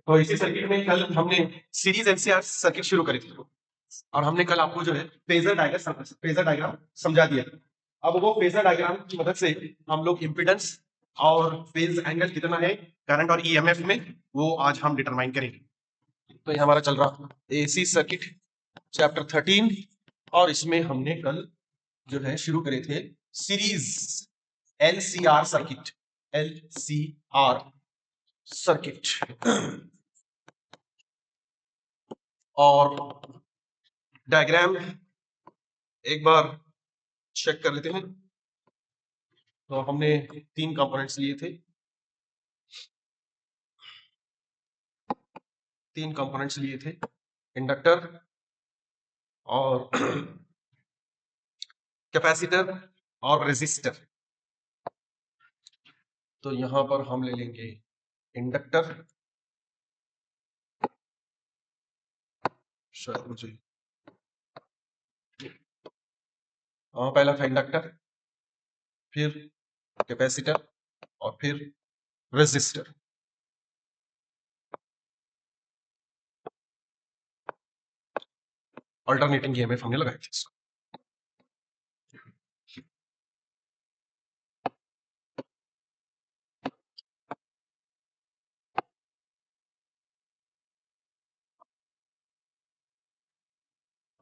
तो इसी सर्किट में कल हमने सीरीज एलसीआर सर्किट शुरू करी थी और हमने कल आपको जो है फेजर डायग्राम समझा दिया। अब वो फेजर डायग्राम की मदद से हम लोग इम्पीडेंस और फेज एंगल कितना है करंट और ईएमएफ में वो आज हम डिटरमाइन करेंगे। तो ये हमारा चल रहा एसी सर्किट चैप्टर 13 और इसमें हमने कल जो है शुरू करे थे सीरीज एलसीआर सर्किट और डायग्राम एक बार चेक कर लेते हैं। तो हमने 3 कंपोनेंट्स लिए थे, 3 कंपोनेंट्स लिए थे, इंडक्टर और कैपेसिटर और रेजिस्टर। तो यहां पर हम ले लेंगे इंडक्टर, शायद मुझे पहला था इंडक्टर, फिर कैपेसिटर और फिर रेजिस्टर। अल्टरनेटिंग ईएमएफ हमने लगाई थी इसको।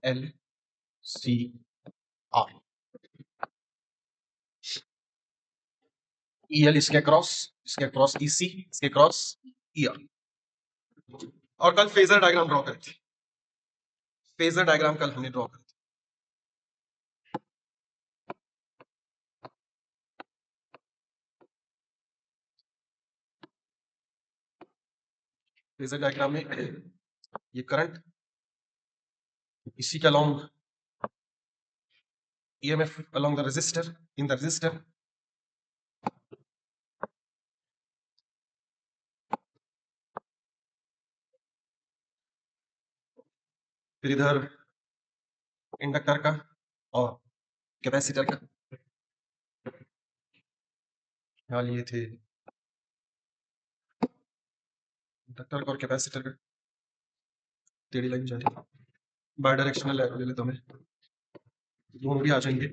एल सी आर ईएल इसके क्रॉस ईसी, इसके क्रॉस ईआर। और कल फेजर डायग्राम ड्रॉ करी थी, फेजर डायग्राम कल हमने ड्रॉ करी थी। फेजर डायग्राम में ये करंट, इसी के along EMF along the resistor, in the resistor, फिर इधर इंडक्टर का और कैपेसिटर का। यहाँ लिए थे इंडक्टर का और कैपेसिटर का, टेढ़ी लाइन जा रही, बाई डायरेक्शनल ले लेता हूं मैं, दोनों भी आ जाएंगे।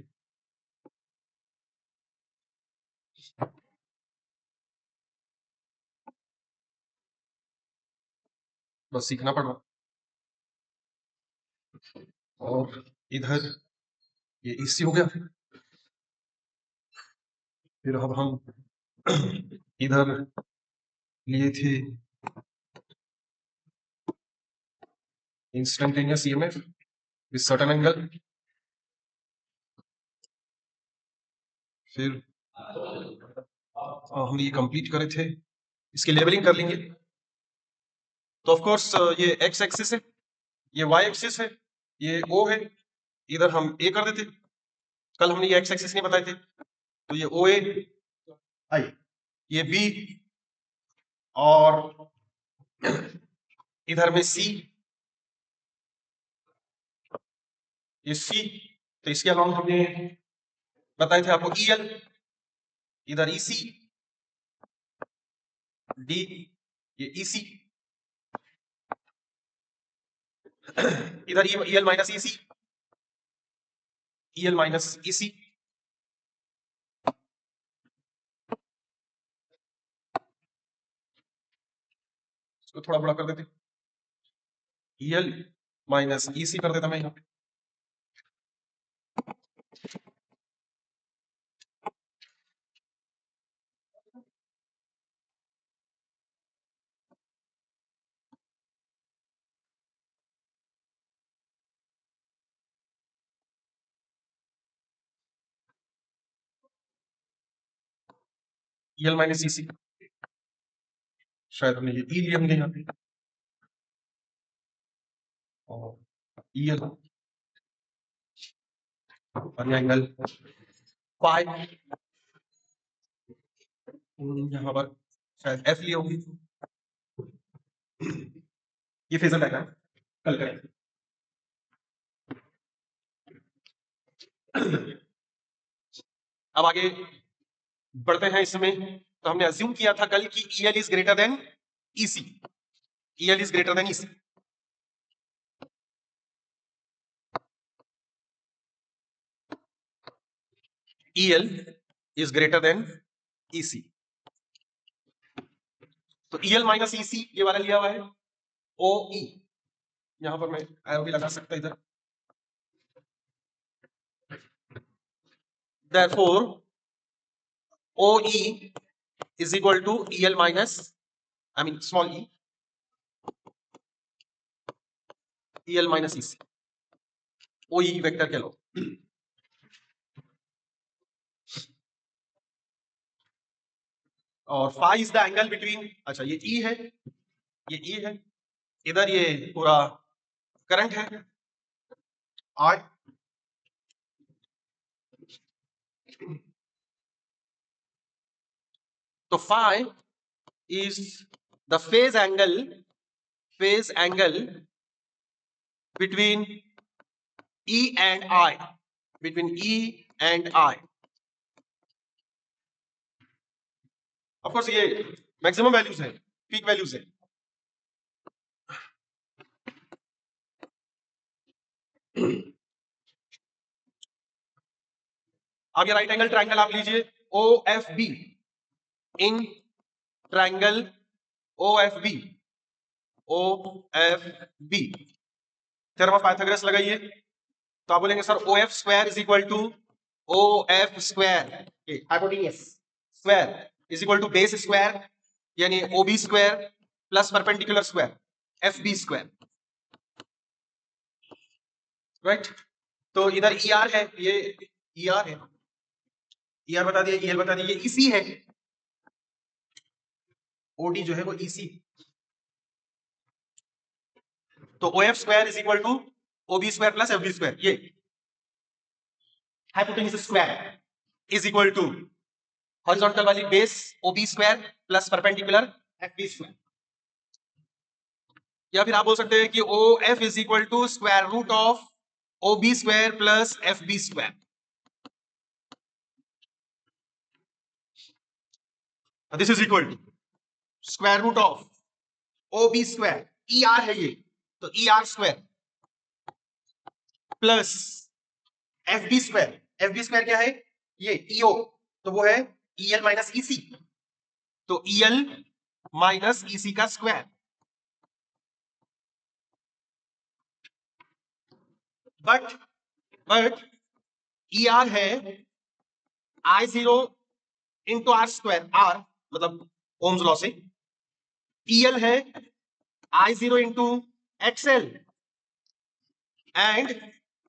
बस सीखना पड़ रहा। और इधर ये ईसी हो गया। फिर अब हम इधर लिए थे instantaneous EMF with certain angle. फिर हम ये कंप्लीट करे थे, इसकी लेबलिंग कर लेंगे। तो ऑफ कोर्स ये एक्स एक्सिस है, ये वाई एक्सिस है, ये ओ है, इधर हम ए कर देते। कल हमने ये एक्स एक्सिस नहीं बताए थे, तो ये ओ ए आई, ये बी और इधर में सी, ये सी। तो इसके अलावा हमने बताए थे आपको ईएल, इधर ईसी, डी, ये ईसी, इधर EL minus EC, EL minus EC. इसको थोड़ा बड़ा कर देते, ईएल माइनस ईसी कर देता मैं यहाँ पे। ईएल माइनस ईसी, शायद हमने ये ई लिया हमने यहाँ पे, और ईएल और ये एंगल पाई, यहाँ पर शायद एफ लिया होगी। ये फेजर डायग्राम कल करेंगे। अब आगे बढ़ते हैं इसमें तो हमने अज्यूम किया था कल कि EL is greater then EC, EL is greater then EC। EL is greater then EC। तो EL माइनस EC ये वाला लिया हुआ है OE, यहां पर मैं एरो भी लगा सकता इधर। Therefore OE is equal to EL minus, I mean small e, EL minus EC, OE vector कह लो। और phi is the angle between, अच्छा ये E है, ये E है, इधर ये पूरा करंट है I, तो phi is the phase angle between E and I, between E and I। Of course ये मैक्सिमम वैल्यूज है, पीक वैल्यूज है। अब ये राइट एंगल ट्रायंगल आप लीजिए OFB, in triangle OFB, OFB theorem of Pythagoras लगाइए तो आप बोलेंगे sir OF square is equal to OF square, hypotenuse square is equal to base square यानी OB square plus perpendicular square FB square, right. तो इधर ER है, ये ER है, ER बता दिया, EL बता दिया, ये EC है, OD जो है वो EC। तो OF square is equal to OB square plus FB square, ये hypotenuse square is equal to horizontal वाली base OB square plus perpendicular FB square. या फिर आप बोल सकते हैं कि OF is equal to square root of OB square plus FB square. This is equal to square root of OB square, ER है ये, तो ER square plus FB square, FB square क्या है ये EO, तो वो है EL माइनस EC, तो EL माइनस EC का स्क्वायर। बट ER है I0 into R square, R मतलब ओम्स लॉ से, EL है I0 into XL and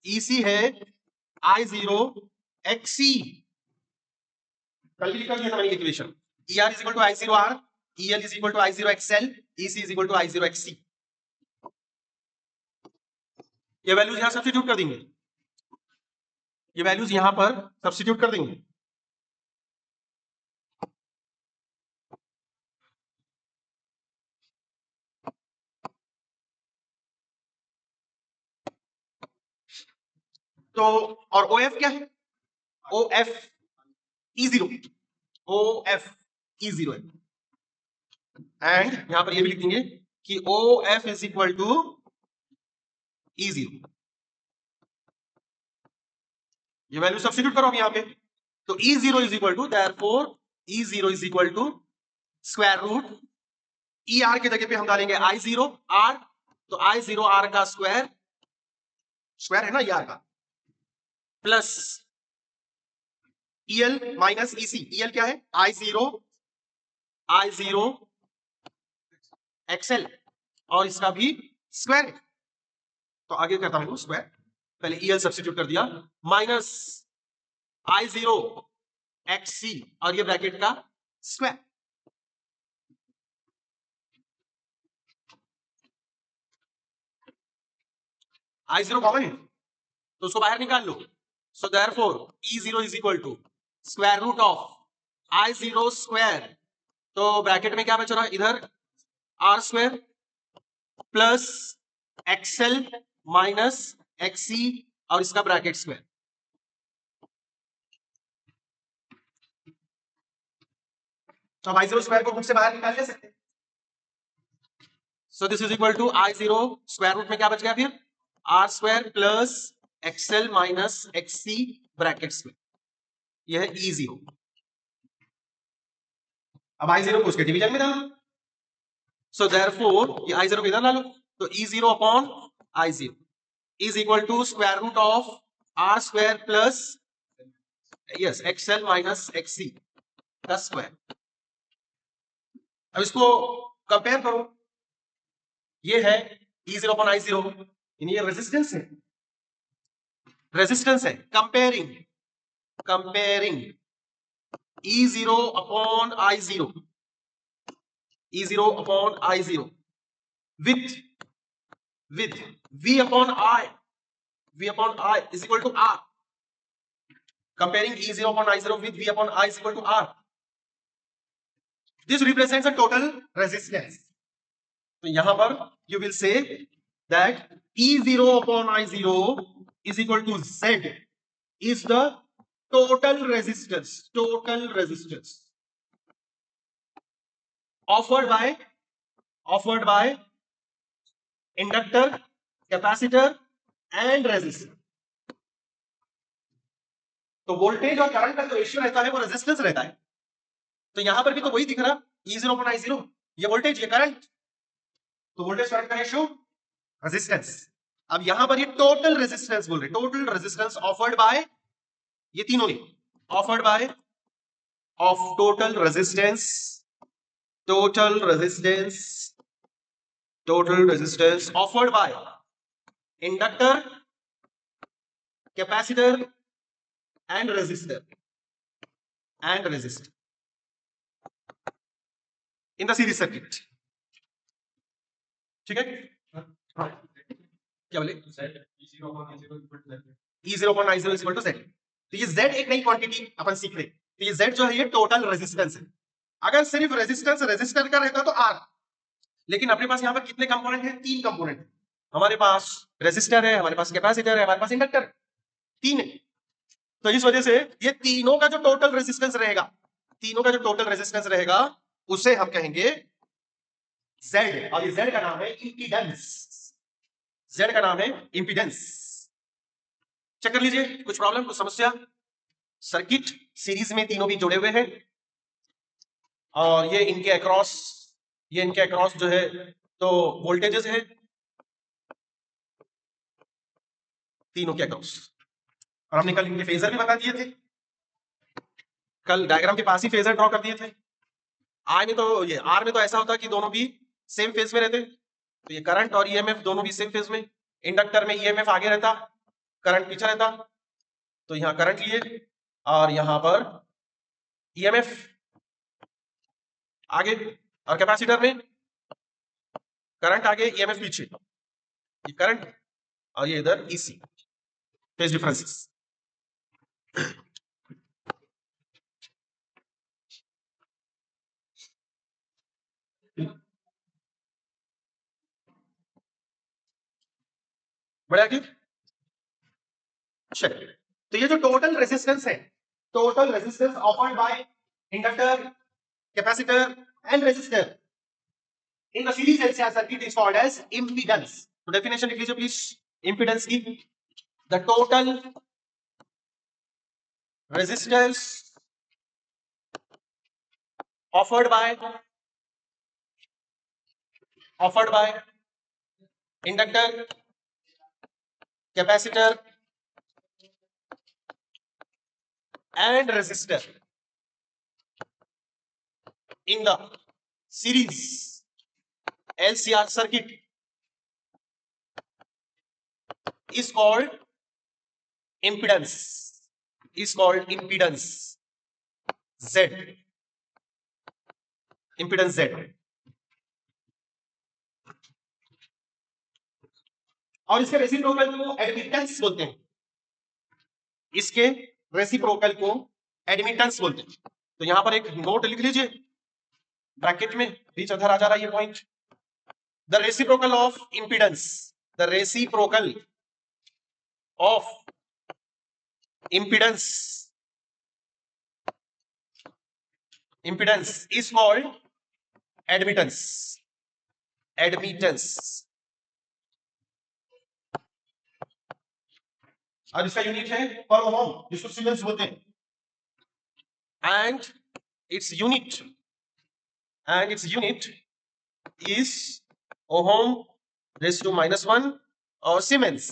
EC है I0 XC। कल भी लिखा था मैंने equation, ER is equal to I0 R, EL is equal to I0 XL, EC is equal to I0 XC। ये वैल्यूज यहां सब्स्टिट्यूट कर देंगे, ये वैल्यूज यहां पर सब्स्टिट्यूट कर देंगे। तो और OF क्या है, OF E0, OF E0 है, एंड यहां पर ये भी लिख देंगे कि OF is equal to E0। ये वैल्यू सब्स्टिट्यूट करो अब यहां पे, तो E0 is equal to, therefore E0 is equal to square root ER के जगह पे हम डालेंगे I0 R, तो I0 R का स्क्वायर, स्क्वायर है ना ER का, plus EL minus EC, EL क्या है I0 XL और इसका भी स्क्वायर है। तो आगे करता हूं स्क्वायर, पहले EL सब्स्टिट्यूट कर दिया, माइनस I0 XC और ये ब्रैकेट का स्क्वायर। I0 कॉमन है तो उसको बाहर निकाल लो, so therefore E0 is equal to square root of I0 square, तो ब्रैकेट में क्या बच रहा है इधर R square plus XL minus XC और इसका ब्रैकेट स्क्वायर। तो अब I0 स्क्वायर को रूट से बाहर निकाल ले सकते हैं। So this is equal to I0 square root में क्या बच गया फिर R square plus XL minus XC brackets में, यह है E0। अब I0 को उसके डिवीजन में डालो, सो देयरफॉर ये I0 को इधर डालो, तो E0 upon I0 is equal to square root of R square plus yes XL minus XC का स्क्वायर। अब इसको कंपेयर करो, ये है E0 अपॉन I0, ये रेजिस्टेंस है, रेजिस्टेंस है, comparing comparing E0 upon I0, E0 upon I0 with V upon I is equal to R, comparing E0 upon I0 with V upon I is equal to R. This represents a total resistance. तो यहां पर you will say that E0 upon I0 is equal to Z is the total resistance offered by inductor, capacitor and resistor. तो voltage और current का जो ratio रहता है वो रेजिस्टेंस रहता है, तो यहां पर भी तो वही दिख रहा E0 अपॉन I0, ये वोल्टेज ये करंट, तो वोल्टेज करंट का रेशियो रेजिस्टेंस। अब यहां पर ये टोटल रेजिस्टेंस बोल रहे, टोटल रेजिस्टेंस ऑफर्ड बाय ये तीनों ने, offered by of total resistance offered by inductor, capacitor and resistor in the series circuit. ठीक है, हाँ क्या बोले E0 upon I0 is equal to Z। तो ये Z एक नई क्वांटिटी अपन सीख रहे, तो ये Z जो है ये टोटल रेजिस्टेंस है। अगर सिर्फ रेजिस्टेंस रेजिस्टर का रहता तो R, लेकिन अपने पास यहाँ पर कितने कंपोनेंट हैं, 3 कंपोनेंट है। हमारे पास रेजिस्टर है, हमारे पास कैपेसिटर है, हमारे पास इंडक्टर, 3 है। तो इस वजह से ये तीनों का जो टोटल रेजिस्टेंस रहेगा उसे हम कहेंगे Z, और ये Z का नाम है इंपीडेंस। चेक कर लीजिए, कुछ प्रॉब्लम, कुछ समस्या। सर्किट सीरीज में तीनों भी जुड़े हुए हैं और ये इनके अक्रॉस जो है तो वोल्टेजेस है तीनों के अक्रॉस, और हमने कल इनके फेजर भी बता दिए थे, कल डायग्राम के पास ही फेजर ड्रॉ कर दिए थे। आर में तो ऐसा होता कि दोनों भी सेम फेज में रहते, तो ये करंट और ईएमएफ दोनों भी सेम फेज में। इंडक्टर में ईएमएफ आगे रहता, करंट पीछे रहता, तो यहां करंट लिए और यहां पर ईएमएफ आगे, और कैपेसिटर में करंट आगे ईएमएफ पीछे, ये करंट और ये इधर ईसी, फेज डिफरेंसेस। बढ़िया की चलिए, तो ये जो टोटल रेजिस्टेंस है, total resistance offered by inductor, capacitor and resistor in the series LCR circuit is called as impedance. तो definition लिख लीजिए प्लीज impedance की, the total resistance offered by inductor, capacitor and resistor in the series LCR circuit is called impedance, Z, impedance Z। और इसके reciprocal को admittance बोलते हैं, इसके रेसिप्रोकल को एडमिटेंस बोलते हैं। तो यहां पर एक नोट लिख लीजिए ब्रैकेट में, बीच अधर आ जा रहा है ये point, the reciprocal of impedance, the reciprocal of impedance impedance is called admittance. Admittance. और इसका यूनिट है पर ओम, जिसको सीमेंस बोलते हैं, and its unit is ohm raised to -1 or Siemens.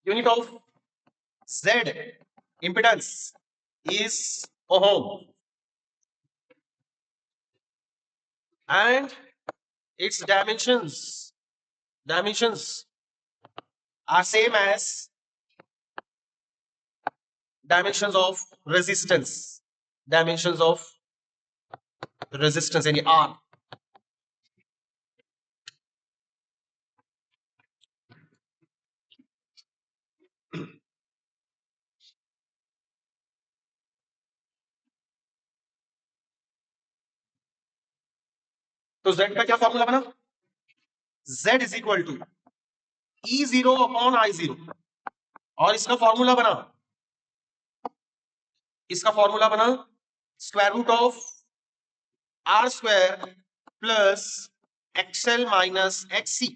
Unit of Z impedance is ohm, and its dimensions are same as dimensions of resistance यानी R. तो Z का क्या फॉर्मूला बना? Z is equal to E0 upon I0, और इसका formula बना square root of R square plus XL minus XC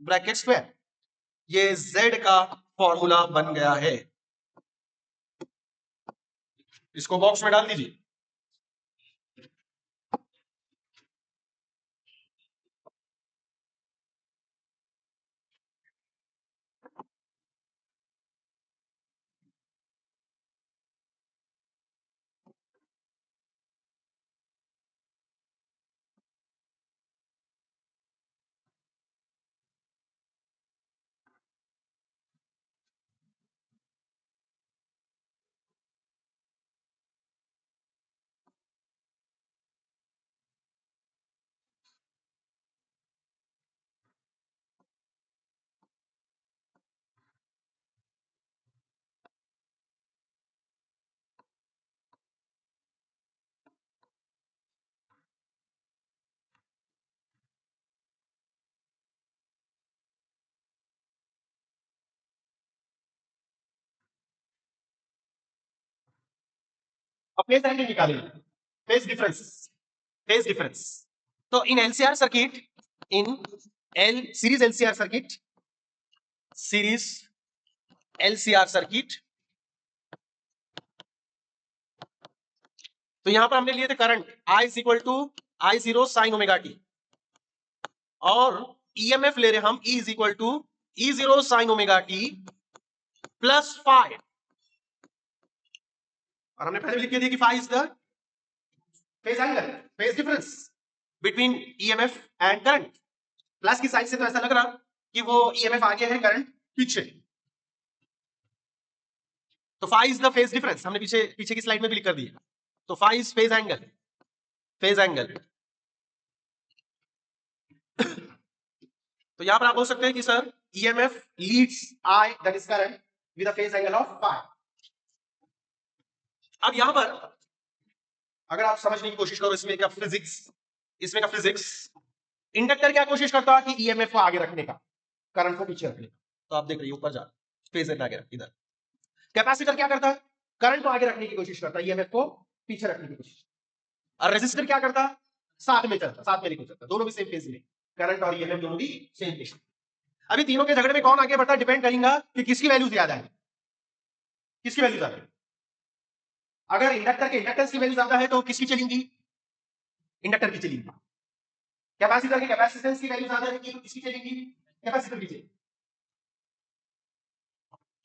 bracket square. ये Z का फॉर्मूला बन गया है. इसको बॉक्स में डाल दीजिए. अब फेज एंगल निकालेंगे. Phase difference. तो in LCR circuit, in series LCR circuit, तो यहां पर हमने लिए थे current I is equal to I0 sine omega t, और ईएमएफ ले रहे हम E is equal to E0 sine omega t plus five, और हमने पहले लिख के दिया कि five is the phase angle, phase difference between EMF and current. Plus की साइड से तो ऐसा लग रहा कि वो ईएमएफ आगे है, करंट पीछे. तो five is the phase difference, हमने पीछे की स्लाइड में भी लिख कर दिया. तो फाइव इज फेज एंगल. तो यहां पर आप बोल सकते हैं कि sir EMF leads I that is current with a phase angle of five. अब यहां पर अगर आप समझने की कोशिश करो इसमें का फिजिक्स, इंडक्टर क्या कोशिश करता है कि ईएमएफ को आगे रखने का, करंट को पीछे रखने का. तो आप देख रहे हो ऊपर जा फेज एंगल आगे इधर. कैपेसिटर क्या करता है? करंट को आगे रखने की कोशिश करता है, ईएमएफ को पीछे रखने की कोशिश. और रेजिस्टर क्या करता है? साथ में लेके चलता, दोनों भी सेम फेज में, करंट और ईएमएफ दोनों भी सेम फेज. अभी तीनों के झगड़े में कौन आगे बढ़ता है डिपेंड करेगा कि किसकी वैल्यू ज्यादा है. अगर इंडक्टर के इंडक्टेंस की वैल्यू ज्यादा है तो किसकी चलेंगी? इंडक्टर की चलेंगी. कैपेसिटर के कैपेसिटेंस की वैल्यू ज्यादा है तो किसकी चलेंगी? कैपेसिटर की चलेंगी.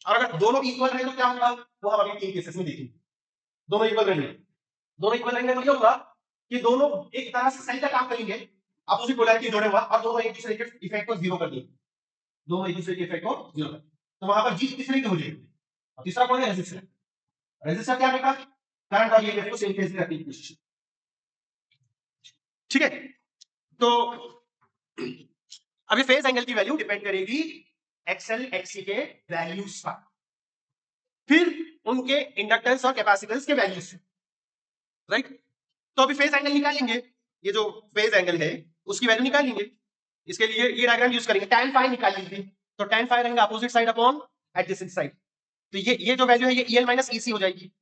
और अगर दोनों इक्वल रहे तो क्या होगा? वो हम अभी तीन केसेस में देखेंगे. दोनों इक्वल रहेंगे तो क्या होगा कि दोनों एक तरह से सही का काम करेंगे, अपोजिट पोलैरिटी जोड़े हुआ, और दोनों एक दूसरे के इफेक्ट को जीरो कर देंगे. तो वहां पर जीत किसने की हो जाएगी? और तीसरा कौन है? रेजिस्टर क्या करता है? करंट और ईएमएफ को सेम फेज में रखने की कोशिश. ठीक है. तो अभी फेज एंगल की वैल्यू डिपेंड करेगी एक्सएल एक्ससी के वैल्यूज पर. फिर उनके इंडक्टेंस और कैपेसिटेंस के वैल्यूज, राइट। तो अभी फेज एंगल निकालेंगे, ये जो फेज एंगल है उसकी वैल्यू निकालेंगे। इसके लिए ये डायग्राम यूज करेंगे, tan phi निकाल लीजिए। तो tan phi रहेगा opposite side upon adjacent side. तो ये जो वैल्यू है ये EL माइनस EC हो जाएगी,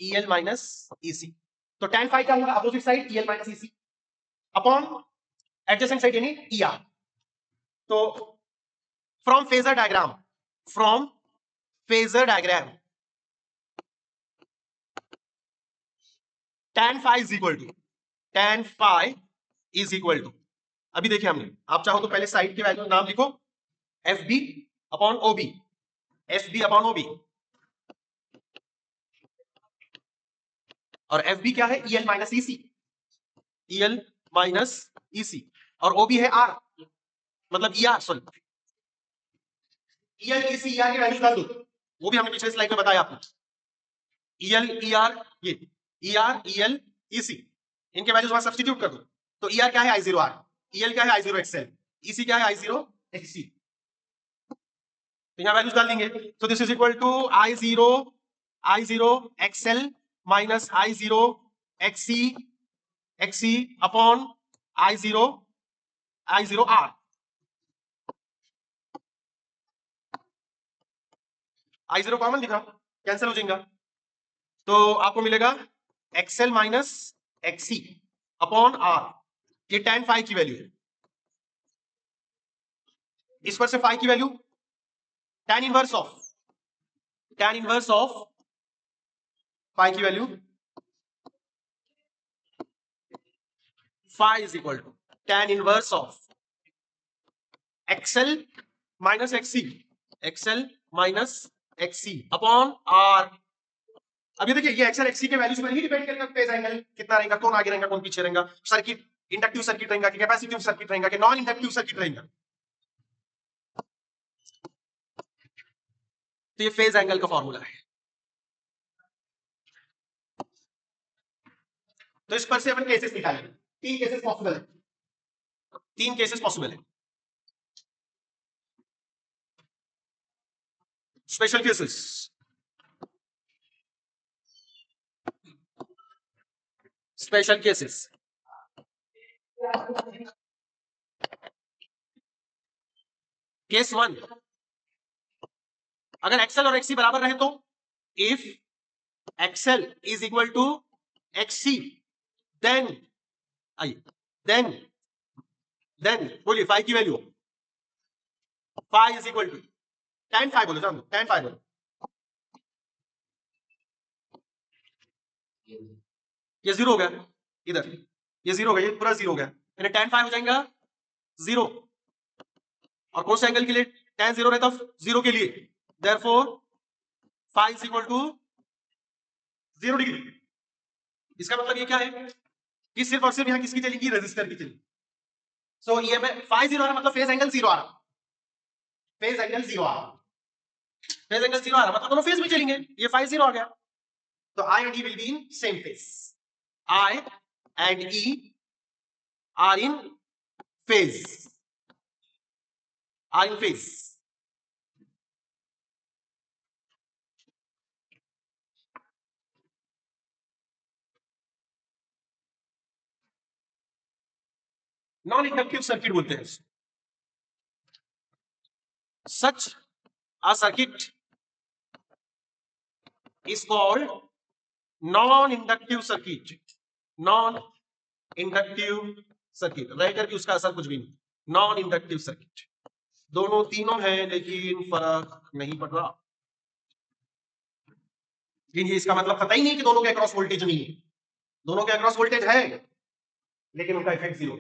EL माइनस EC। तो tan phi क्या होगा, opposite side EL minus EC upon adjacent side यानी ER। तो from phasor diagram, from phasor diagram tan phi is equal to, tan phi is equal to, अभी देखिए हमने, आप चाहो तो पहले साइड के वैल्यू नाम लिखो, FB upon OB, FB upon OB, और FB क्या है, EL minus EC, EL minus EC, और OB है R, मतलब ER, sorry EL EC ER की वैल्यू डाल दो, वो भी हमने पिछले स्लाइड में बताया आपको। EL ER, ये ER EL EC, इनके वैल्यूज वहां सब्स्टिट्यूट कर दो। तो ER क्या है, I0R, EL क्या है, I0XL, EC क्या है, I0XC। तो यहां वैल्यूज डाल देंगे। तो this is equal to I0XL minus I0XC upon I0R। I0 common लिखा, कैंसिल हो जाएगा, तो आपको मिलेगा XL minus XC upon R। ये tan phi की वैल्यू है, इस पर से phi की value tan inverse of phi की value, phi is equal to tan inverse of XL minus XC, XL minus XC upon R। अब ये देखिए, ये XL XC के वैल्यूज पर ही डिपेंड करेगा फेज एंगल कितना रहेगा, कौन आगे रहेगा कौन पीछे रहेगा, सर्किट इंडक्टिव सर्किट रहेगा कि कैपेसिटिव सर्किट रहेगा कि नॉन इंडक्टिव सर्किट रहेगा। तो ये फेज एंगल का फॉर्मूला है। तो इस पर से अपन केसेस निकालेंगे, तीन केसेस पॉसिबल है, तीन केसेस पॉसिबल है। Special cases, special cases. Case one, अगर XL और XC बराबर रहे तो, if XL is equal to XC, then आइए, देन बोलिए फाई की वैल्यू, phi is equal to tan phi बोलो, जान दो tan phi बोलो, ये जीरो हो गया, इधर ये जीरो हो गया, ये पूरा जीरो हो गया, यानी tan phi हो जाएगा जीरो। और कौन से एंगल के लिए tan जीरो रहता, जीरो के लिए, therefore phi is equal to 0 degree. इसका मतलब ये क्या है कि सिर्फ और सिर्फ यहां किसकी चलेगी, रेजिस्टर की चलेगी। सो ये में phi जीरो आ रहा, मतलब फेज एंगल जीरो आ रहा, फेज एंगल जीरो आ रहा, फेज एंगल जीरो आ रहा, मतलब दोनों फेज में चलेंगे, ये phi जीरो आ गया। तो I and E will be in same phase, I and E are in phase, are in phase। Non inductive circuit बोलते हैं, सच a circuit is called non inductive circuit, non inductive circuit, रह करके उसका असर कुछ भी नहीं, नॉन इंडक्टिव सर्किट। दोनों तीनों हैं लेकिन फर्क नहीं पड़ रहा, लेकिन ये इसका मतलब पता ही नहीं कि दोनों के अक्रॉस वोल्टेज नहीं है, दोनों के अक्रॉस वोल्टेज है लेकिन उनका इफेक्ट जीरो,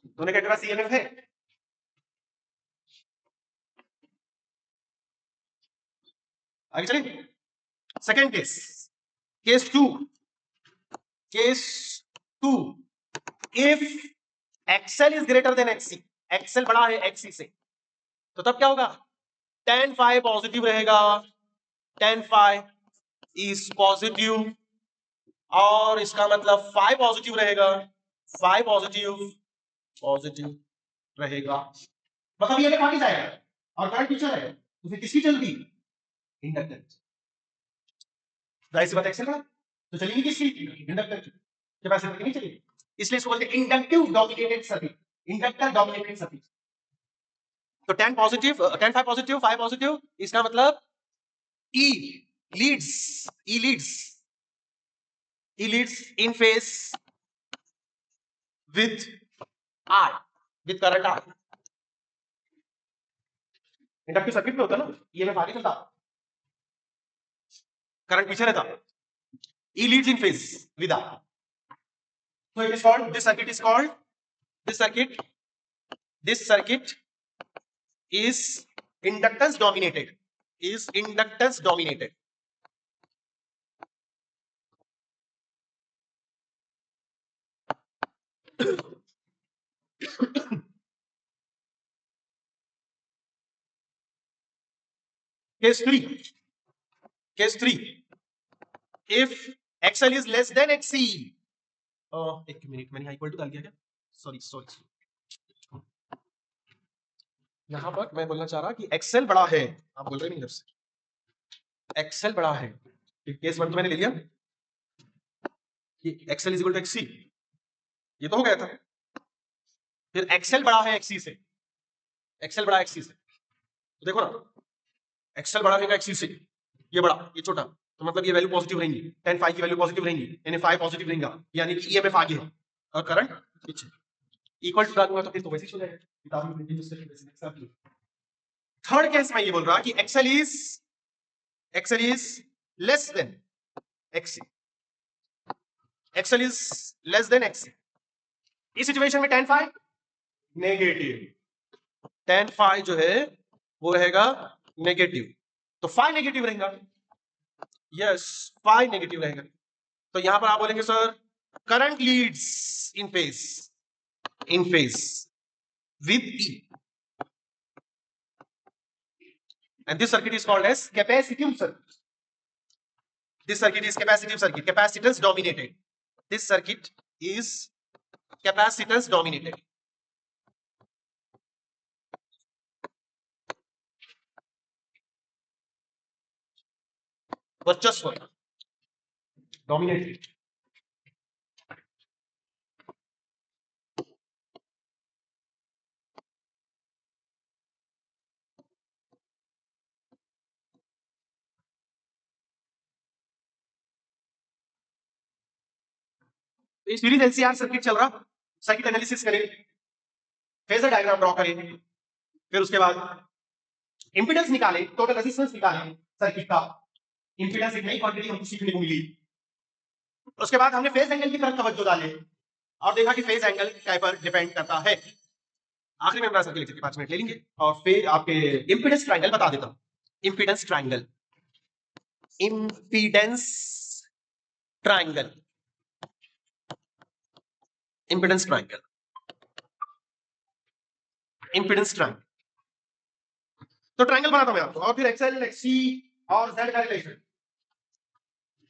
दोनों के अक्रॉस ईएमएफ है। आगे चलें, second case, case two, case two, if XL is greater than XC, XL बड़ा है XC से, तो तब क्या होगा, tan phi पॉजिटिव रहेगा, tan phi इज पॉजिटिव, और इसका मतलब phi पॉजिटिव रहेगा, phi पॉजिटिव पॉजिटिव रहेगा, मतलब ये आगे जाएगा और करंट पीछे रहेगा, तो फिर किसकी चलती? इंडक्टर। जाहिर सी बात एक्सेल बड़ा तो चलेगी किसकी? इंडक्टर की। कैपेसिटर की नहीं चलेगी। इसलिए इसको बोलते हैं inductive dominated circuit, inductor dominated circuit. तो 10 पॉजिटिव 10 5 पॉजिटिव 5 पॉजिटिव, इसका मतलब E leads E leads E leads in phase with R, with current R। Inductive circuit में होता ना, ईएमएफ आगे चलता, करंट पीछे रहता। E leads in phase with R, so it is called, this circuit is called, this circuit is inductance dominated, is inductance dominated। Case 3, if XL is less than XC, एक minute, मैंने equal to डाल दिया क्या? Sorry, यहां पर मैं बोलना चाह रहा कि XL बड़ा है, आप बोल रहे नहीं इधर से, XL बड़ा है। केस 1 तो मैंने ले लिया कि XL is equal to XC, ये तो हो गया था। फिर XL बड़ा है XC से, XL बड़ा XC से, तो देखो ना, XL बड़ा रहेगा XC से, ये बड़ा ये छोटा, तो मतलब ये वैल्यू पॉजिटिव रहेंगी, 10 5 की वैल्यू पॉजिटिव रहेंगी, यानी 5 पॉजिटिव रहेगा, यानी कि ईएमएफ आगे है और करंट पीछे। इक्वल टू डालूंगा तो फिर तो वैसे ही हो जाएगा, किताब में प्रिंटिंग मिस्टेक वैसे एग्जांपल। थर्ड केस में ये बोल रहा कि XL is less than XC, XL is less than XC। इस सिचुएशन में tan phi negative, tan phi जो है वो रहेगा नेगेटिव, तो phi नेगेटिव रहेगा, यस phi नेगेटिव रहेगा। तो यहां पर आप बोलेंगे sir current leads in phase with E, and this circuit is called as capacitive circuit। This circuit is capacitive circuit, capacitance dominated, this circuit is capacitance dominated। वर्चस्व, dominated। तो series LCR circuit चल रहा, circuit analysis करें, phasor diagram draw करें, फिर उसके बाद impedance निकाले, टोटल रेजिस्टेंस निकाले सर्किट का। इंपेडेंस एक नई क्वांटिटी हमको सीखने को मिली। उसके बाद हमने फेज एंगल की तरफ तवज्जो डाले और देखा कि फेज एंगल क्या पर डिपेंड करता है। आखिरी में सर्किट लेक्चर के 5 मिनट ले लेंगे और फिर आपके इंपेडेंस ट्रायंगल बता देता हूं। Impedance triangle, impedance triangle, impedance triangle, impedance triangle. तो ट्रायंगल बनाता हूं मैं आपको, और फिर एक्सएल एक्ससी और जेड का रिलेशन,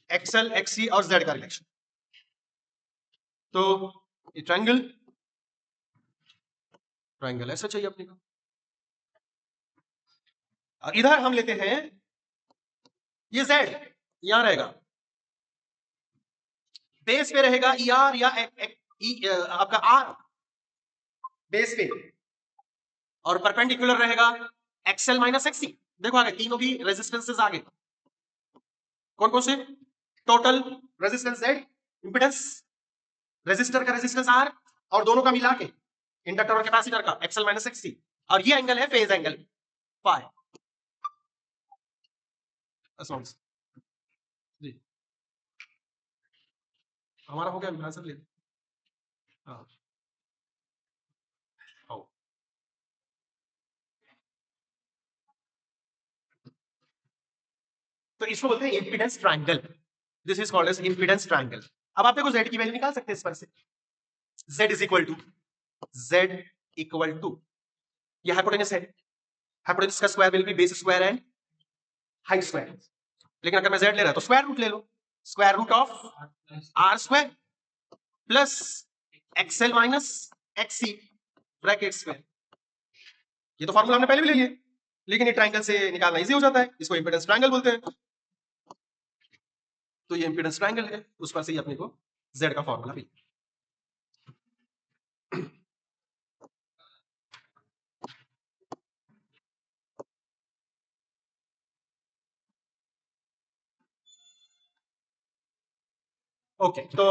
एक्सएल एक्ससी और जेड का रिलेशन। तो ये ट्रायंगल, ट्रायंगल ऐसा चाहिए अपने को। और इधर हम लेते हैं ये जेड, यहां रहेगा बेस पे रहेगा ई आर या आपका आर बेस पे, और परपेंडिकुलर रहेगा एक्सएल माइनस एक्ससी। देखो आगे तीनों भी रेजिस्टेंसेस आगे, कौन कौन से? Total resistance Z, impedance resistor का रेजिस्टेंस आर, और दोनों का मिला के इंडक्टर और कैपेसिटर का एक्सएल माइनस एक्ससी, और ये एंगल है फेज एंगल फाई। जी हमारा हो गया, आंसर ले हाँ। तो इसको बोलते हैं impedance triangle, this is called as impedance triangle. अब आप देखो जेड की वैल्यू निकाल सकते हैं इस पर से, Z is equal to, Z equal to, ये हाइपोटेनस है, हाइपोटेनस का square will be base square and height square. लेकिन अगर मैं जेड ले रहा तो स्क्वायर रूट ले लो, square root of R square plus XL minus XC bracket square. ये तो फॉर्मूला हमने पहले भी ले लिया, लेकिन ये ट्राइंगल से निकालना इजी हो जाता है, इसको इम्पीडेंस ट्राइंगल बोलते हैं। तो ये इम्पीडेंस ट्राइंगल है, उस पर से ही अपने को Z का फॉर्मूला भी। ओके, तो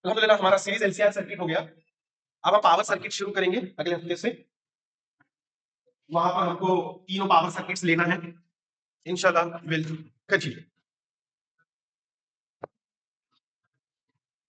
अल्हम्दुलिल्लाह हमारा सीरीज एलसीआर सर्किट हो गया। अब हम पावर सर्किट शुरू करेंगे अगले हफ्ते से। वहां पर हमको तीनों पावर सर्किट्स लेना है, इंशाल्लाह विल कंटिन्यू।